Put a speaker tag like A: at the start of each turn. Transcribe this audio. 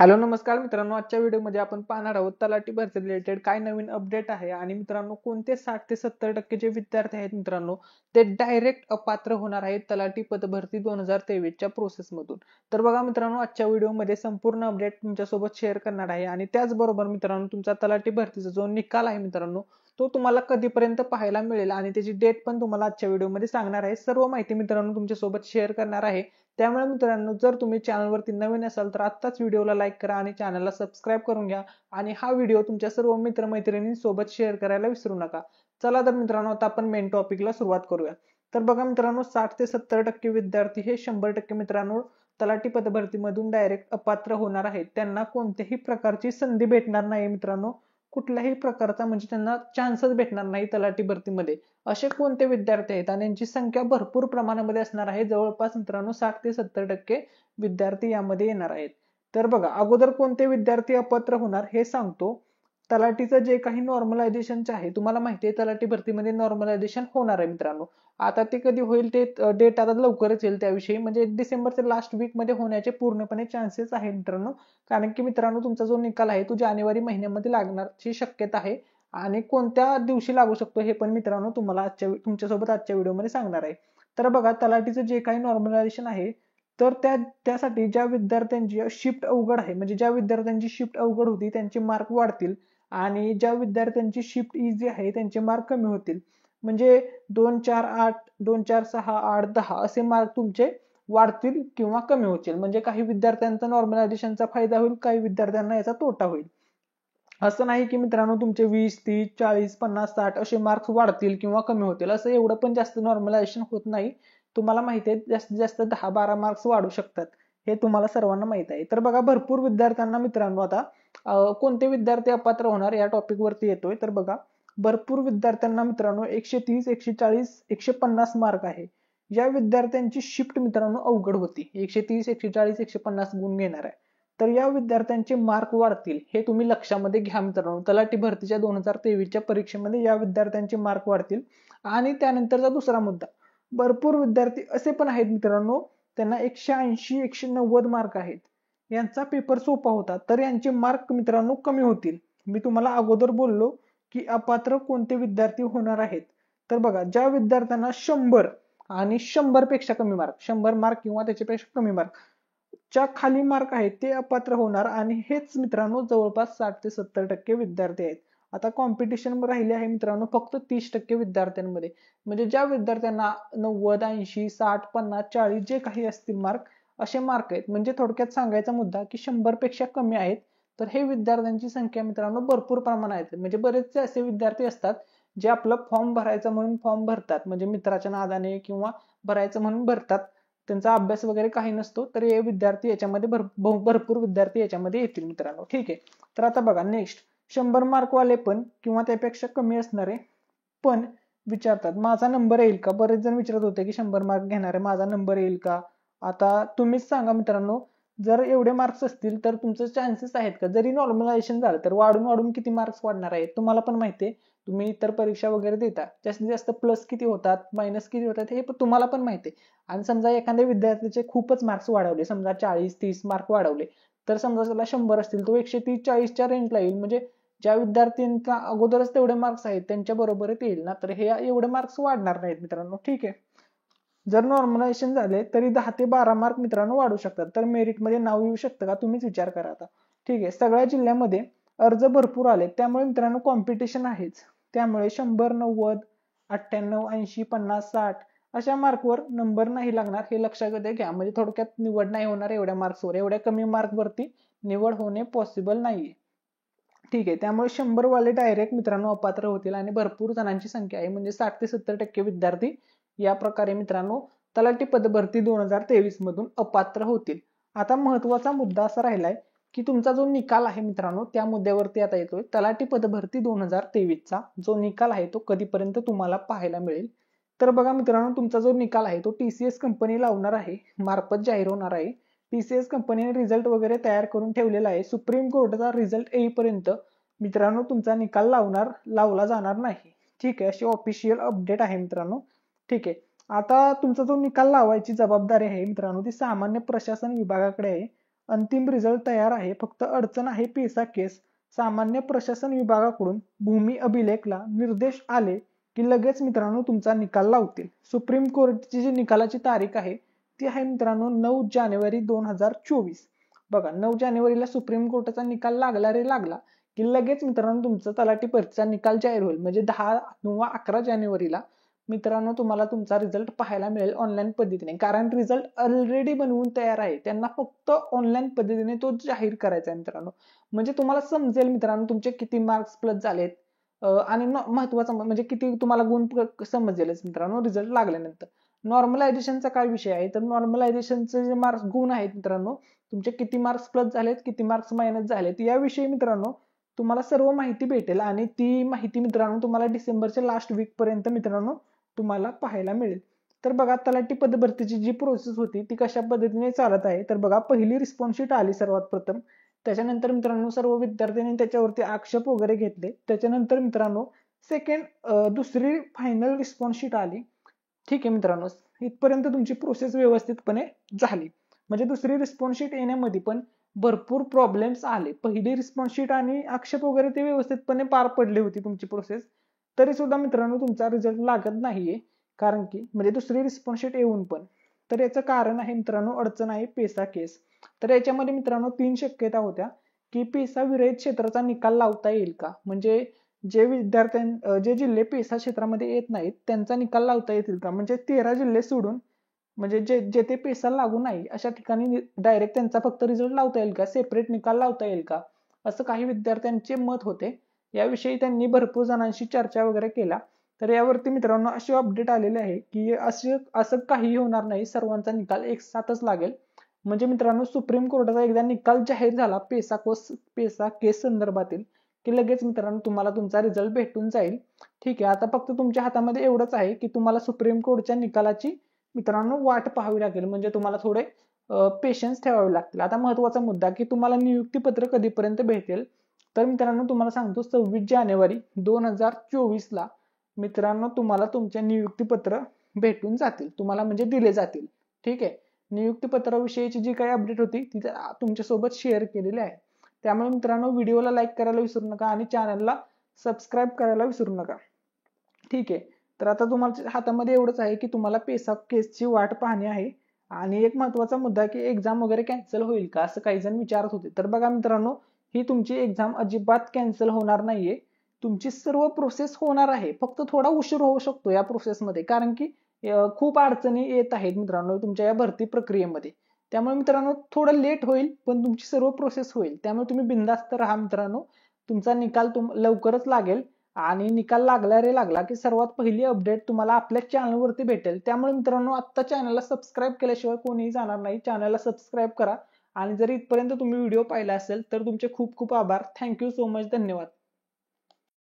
A: Hello नमस्कार मित्रांनो, आजच्या व्हिडिओमध्ये आपण पाहणार आहोत तलाठी भरती रिलेटेड काय नवीन अपडेट आहे आणि मित्रांनो कोणते 60 ते 70% जे विद्यार्थी आहेत मित्रांनो ते डायरेक्ट अपात्र होणार आहेत तलाठी पदभरती 2023 च्या प्रोसेस मधून। तर बघा मित्रांनो, आजच्या व्हिडिओमध्ये संपूर्ण अपडेट तुमच्यासोबत शेअर करणार आहे आणि त्याचबरोबर मित्रांनो तुमचा तलाठी भरतीचा जो निकाल आहे मित्रांनो तो तुम्हाला कधीपर्यंत पाहायला मिळेल आणि त्याची डेट पण तुम्हाला आजच्या व्हिडिओमध्ये सांगणार आहे। सर्व माहिती मित्रांनो तुमच्यासोबत शेअर करणार आहे। त्यामुळे मित्रांनो जर तुम्ही चॅनलवरती नवीन असाल तर आत्ताच व्हिडिओला लाईक करा आणि चॅनलला सबस्क्राईब करून घ्या आणि हा व्हिडिओ तुमच्या सर्व मित्रमैत्रिणींसोबत शेअर करायला विसरू नका। चला तर मित्रांनो आता आपण मेन टॉपिकला सुरुवात करूया। तर बघा मित्रांनो 60 ते 70% विद्यार्थी हे 100% मित्रांनो तलाठी पदभरतीमधून डायरेक्ट अपात्र होणार आहेत। त्यांना कोणत्याही प्रकारची संधी भेटणार नाही मित्रांनो, कुठल्याही प्रकारचा म्हणजे त्यांना चान्सच भेटणार नाही तलाठी भरतीमध्ये। असे कोणते विद्यार्थी आहेत आणि यांची संख्या भरपूर प्रमाणामध्ये असणार आहे, जवळपास मित्रांनो 60 ते 70% विद्यार्थी यामध्ये येणार आहेत। तर बघा अगोदर कोणते विद्यार्थी अपात्र होणार हे सांगतो। तलाठीचं जे काही नॉर्मलायझेशन आहे, तुम्हाला माहिती आहे तलाठी भरतीमध्ये नॉर्मलायझेशन होणार आहे मित्रांनो। आता ते कधी होईल ते डेट आता लवकरच येईल, त्याविषयी म्हणजे डिसेंबरच्या लास्ट वीक मध्ये होण्याचे पूर्णपणे चान्सेस आहे मित्रांनो। कारण की मित्रांनो तुमचा जो निकाल आहे तो जानेवारी महिन्यामध्ये लागण्याची शक्यता आहे आणि कोणत्या दिवशी लागू शकतो हे पण मित्रांनो तुम्हाला तुमच्यासोबत आजच्या व्हिडिओमध्ये सांगणार आहे। तर बघा तलाठीचं जे काही नॉर्मलायझेशन आहे तर त्यासाठी ज्या विद्यार्थ्यांची शिफ्ट अवघड आहे, म्हणजे ज्या विद्यार्थ्यांची शिफ्ट अवघड होती त्यांचे मार्क वाढतील आणि ज्या विद्यार्थ्यांची शिफ्ट इझी आहे त्यांचे मार्क कमी होतील। म्हणजे 2 4 8 2 4 6 8 10 असे मार्क तुमचे वाढतील किंवा कमी होतील। म्हणजे काही विद्यार्थ्यांचा नॉर्मलायझेशनचा फायदा होईल, काही विद्यार्थ्यांना याचा तोटा होईल। असं नाही की मित्रांनो तुमचे 20 30 40 50 60 असे मार्क्स वाढतील किंवा कमी होतील, असं एवढं पण जास्त नॉर्मलायझेशन होत नाही। तुम्हाला माहिती आहे जास्तीत जास्त 10-12 मार्क्स वाढू शकतात, हे तुम्हाला सर्वांना माहित आहे। तर बघा भरपूर विद्यार्थ्यांना मित्रांनो आता कोणते विद्यार्थी अपात्र होणार या टॉपिक वरती येतोय। तर बघा भरपूर विद्यार्थ्यांना मित्रांनो 130 140 150 मार्क आहे। या विद्यार्थ्यांची शिफ्ट मित्रांनो अवघड होती, 130 140 150 गुण घेणार आहे। तर या विद्यार्थ्यांचे मार्क वाढतील हे तुम्ही लक्षामध्ये घ्या मित्रांनो। तलाठी भरतीच्या 2023 च्या परीक्षेमध्ये या विद्यार्थ्यांचे मार्क वाढतील। आणि त्यानंतरचा दुसरा मुद्दा, भरपूर विद्यार्थी असे पण आहेत मित्रांनो त्यांना 180 190 मार्क आहेत, यांचा पेपर सोपा होता तर यांचे मार्क मित्रांनो कमी होतील। मी तुम्हाला अगोदर बोललो की अपात्र कोणते विद्यार्थी होणार आहेत। तर बघा ज्या विद्यार्थ्यांना 100 आणि 100 पेक्षा कमी मार्क, 100 मार्क किंवा त्याच्यापेक्षा कमी मार्क च्या खाली मार्क आहेत ते अपात्र होणार आणि हेच मित्रांनो जवळपास 60 ते 70% विद्यार्थी आहेत। आता कॉम्पिटिशन राहिले आहे मित्रांनो फक्त 30% विद्यार्थ्यांमध्ये। म्हणजे ज्या विद्यार्थ्यांना 90 80 60 50 40 जे काही असतील मार्क असे मार्क आहेत, म्हणजे थोडक्यात सांगायचा मुद्दा की 100 पेक्षा कमी आहेत। तर हे विद्यार्थ्यांची संख्या मित्रांनो भरपूर प्रमाणात आहे। म्हणजे बरेचसे असे विद्यार्थी असतात जे आपलं फॉर्म भरायचं म्हणून फॉर्म भरतात, म्हणजे मित्राच्या नादाने किंवा भरायचं म्हणून भरतात, त्यांचा अभ्यास वगैरे काही नसतो, तर हे विद्यार्थी याच्यामध्ये भरपूर विद्यार्थी याच्यामध्ये येतील मित्रांनो। ठीक आहे, तर आता बघा नेक्स्ट 100 मार्क वाले पण किंवा त्यापेक्षा कमी असणारे पण विचारतात माझा नंबर येईल का। बरेच जण विचारत होते की 100 मार्क घेणारे माझा नंबर येईल का। आता तुम्हीच सांगा मित्रांनो, जर एवढे मार्क्स असतील तर तुमचे चान्सेस आहेत का। जरी नॉर्मलायझेशन झालं तर वाढून वाढून किती मार्क्स वाढणार आहेत तुम्हाला पण माहिती आहे। तुम्ही इतर परीक्षा वगैरे देता, जास्तीत जास्त प्लस किती होतात मायनस किती होतात हे तुम्हाला पण माहिती आहे। आणि समजा एखाद्या विद्यार्थ्याचे खूपच मार्क्स वाढवले, समजा 40 30 मार्क वाढवले, तर समजा त्याला 100 असतील तो 130 40 च्या रेंजला येईल। म्हणजे ज्या विद्यार्थ्यांचा अगोदरच तेवढे मार्क्स आहेत त्यांच्या बरोबरीत येईल ना, तर हे एवढे मार्क्स वाढणार नाहीत मित्रांनो। ठीक आहे, जर नॉर्मलायझेशन झाले तरी 10 ते 12 मार्क मित्रांनो वाढू शकतात। तर मेरिट मध्ये नाव येऊ शकतं का तुम्हीच विचार करा आता। ठीक आहे, सगळ्या जिल्ह्यामध्ये अर्ज भरपूर आले त्यामुळे मित्रांनो कॉम्पिटिशन आहेच। त्यामुळे 100 90 98 80 50 60 अशा मार्कवर नंबर नाही लागणार हे लक्षात घ्या। म्हणजे थोडक्यात निवड नाही होणार एवढ्या मार्क्सवर, एवढ्या कमी मार्क वरती निवड होणे पॉसिबल नाहीये। ठीक आहे, त्यामुळे 100 वाले डायरेक्ट मित्रांनो अपात्र होतील आणि भरपूर जणांची संख्या आहे, म्हणजे 60 ते 70% विद्यार्थी या प्रकारे मित्रांनो तलाठी पदभरती 2023 मधून अपात्र होतील। आता महत्वाचा मुद्दा असा राहिलाय की तुमचा जो निकाल आहे मित्रांनो त्या मुद्द्यावरती आता येतोय। तलाठी पदभरती 2023 चा जो निकाल आहे तो कधीपर्यंत तुम्हाला पाहायला मिळेल। तर बघा मित्रांनो तुमचा जो निकाल आहे तो TCS कंपनी लावणार आहे, मार्फत जाहीर होणार आहे। TCS कंपनीने रिझल्ट वगैरे तयार करून ठेवलेला आहे। सुप्रीम कोर्टाचा रिझल्ट येईपर्यंत मित्रांनो तुमचा निकाल लावला जाणार नाही। ठीक आहे, अशी ऑफिशियल अपडेट आहे मित्रांनो। ठीक आहे, आता तुमचा जो निकाल लावायची जबाबदारी आहे मित्रांनो ती सामान्य प्रशासन विभागाकडे आहे, अंतिम रिझल्ट तयार आहे, फक्त अडचण आहे पेसा केस. सामान्य प्रशासन विभागाकडून भूमी अभिलेखला निर्देश आले की लगेच मित्रांनो तुमचा निकाल लावतील. सुप्रीम कोर्टची जी निकालाची तारीख आहे ती आहे मित्रांनो 9 जानेवारी 2024. बघा 9 जानेवारीला सुप्रीम कोर्टाचा निकाल लागला रे लागला की लगेच मित्रांनो तुमचा तलाठी परीक्षेचा निकाल जाहीर होईल. म्हणजे 10 किंवा 11 जानेवारीला मित्रांनो तुम्हाला तुमचा रिझल्ट पाहायला मिळेल ऑनलाईन पद्धतीने. कारण रिझल्ट ऑलरेडी बनवून तयार आहे, त्यांना फक्त ऑनलाईन पद्धतीने तो जाहीर करायचा आहे मित्रांनो. म्हणजे तुम्हाला समजेल मित्रांनो तुमचे किती मार्क्स प्लस झालेत आणि महत्वाचं म्हणजे किती तुम्हाला गुण समजेलच मित्रांनो रिझल्ट लागल्यानंतर. नॉर्मलायझेशनचा काय विषय आहे तर नॉर्मलायझेशनचे जे मार्क्स गुण आहेत मित्रांनो, तुमचे किती मार्क्स प्लस झालेत, किती मार्क्स मायनस झालेत याविषयी मित्रांनो तुम्हाला सर्व माहिती भेटेल. आणि ती माहिती मित्रांनो तुम्हाला डिसेंबरच्या लास्ट वीक पर्यंत मित्रांनो तुम्हाला पाहायला मिळेल. तर बघा तलाठी पद भरतीची जी प्रोसेस होती ती कशा पद्धतीने चालत आहे. तर बघा पहिली रिस्पॉन्स शीट आली सर्वात प्रथम. त्याच्यानंतर मित्रांनो सर्व विद्यार्थ्यांनी त्याच्यावरती आक्षेप वगैरे घेतले. त्याच्यानंतर मित्रांनो दुसरी फायनल रिस्पॉन्स शीट आली. ठीक आहे मित्रांनो, इथपर्यंत तुमची प्रोसेस व्यवस्थितपणे झाली. म्हणजे दुसरी रिस्पॉन्स शीट येण्यामध्ये पण भरपूर प्रॉब्लेम्स आले. पहिली रिस्पॉन्स शीट आणि आक्षेप वगैरे ते व्यवस्थितपणे पार पडली होती तुमची प्रोसेस, तरी सुद्धा मित्रांनो तुमचा रिझल्ट लागत नाहीये. कारण की म्हणजे दुसरी रिस्पॉन्स शीट येऊन पण. तर याचं कारण आहे मित्रांनो अडचण आहे पेसा केस. तर याच्यामध्ये मित्रांनो 3 शक्यता होत्या की पेसा विरहित क्षेत्राचा निकाल लावता येईल का. म्हणजे जे जिल्हे पेसा क्षेत्रामध्ये येत नाहीत त्यांचा निकाल लावता येतील का. म्हणजे 13 जिल्हे सोडून म्हणजे जेथे पेसा लागू नाही अशा ठिकाणी डायरेक्ट त्यांचा फक्त रिझल्ट लावता येईल का, सेपरेट निकाल लावता येईल का, असं काही विद्यार्थ्यांचे मत होते. याविषयी त्यांनी भरपूर जणांशी चर्चा वगैरे केला. तर यावरती मित्रांनो असे अपडेट आलेले आहे की असं काही होणार नाही, सर्वांचा निकाल एक साथच लागेल. म्हणजे मित्रांनो सुप्रीम कोर्टाचा एकदा निकाल जाहीर झाला पेसा केस संदर्भातील की लगेच मित्रांनो तुम्हाला तुमचा रिझल्ट भेटून जाईल. ठीक आहे, आता फक्त तुमच्या हातामध्ये एवढंच आहे की तुम्हाला सुप्रीम कोर्टच्या निकालाची मित्रांनो वाट पाहावी लागेल. म्हणजे तुम्हाला थोडे पेशन्स ठेवावे लागतील. आता महत्वाचा मुद्दा की तुम्हाला नियुक्तीपत्र कधीपर्यंत भेटेल. तर मित्रांनो तुम्हाला सांगतो 26 जानेवारी 2024 ला मित्रांनो तुम्हाला तुमचे नियुक्तीपत्र भेटून जातील, तुम्हाला म्हणजे दिले जातील. ठीक आहे, नियुक्तीपत्राविषयीची जी काही अपडेट होती ती तुमच्यासोबत शेअर केलेली आहे. त्यामुळे मित्रांनो व्हिडिओला लाईक करायला विसरू नका आणि चॅनलला सबस्क्राईब करायला विसरू नका. ठीक आहे, तर आता तुम्हाला हातामध्ये एवढंच आहे की तुम्हाला पेसा केसची वाट पाहणे आहे. आणि एक महत्वाचा मुद्दा की एक्झाम वगैरे कॅन्सल होईल का असं काही जण विचारत होते. तर बघा मित्रांनो ही तुमची एक्झाम अजिबात कॅन्सल होणार नाहीये. तुमची सर्व प्रोसेस होणार आहे, फक्त थोडा उशीर होऊ शकतो या प्रोसेसमध्ये. कारण की खूप अडचणी येत आहेत मित्रांनो तुमच्या या भरती प्रक्रियेमध्ये. त्यामुळे मित्रांनो थोडं लेट होईल पण तुमची सर्व प्रोसेस होईल. त्यामुळे तुम्ही बिंदास्त राहा मित्रांनो, तुमचा निकाल लवकरच लागेल. आणि निकाल लागला रे लागला की सर्वात पहिली अपडेट तुम्हाला आपल्या चॅनलवरती भेटेल. त्यामुळे मित्रांनो आता चॅनलला सबस्क्राईब केल्याशिवाय कोणीही जाणार नाही. चॅनलला सबस्क्राईब करा. आणि जर इथपर्यंत तुम्ही व्हिडिओ पाहिला असेल तर तुमचे खूप खूप आभार. थँक्यू सो मच, धन्यवाद.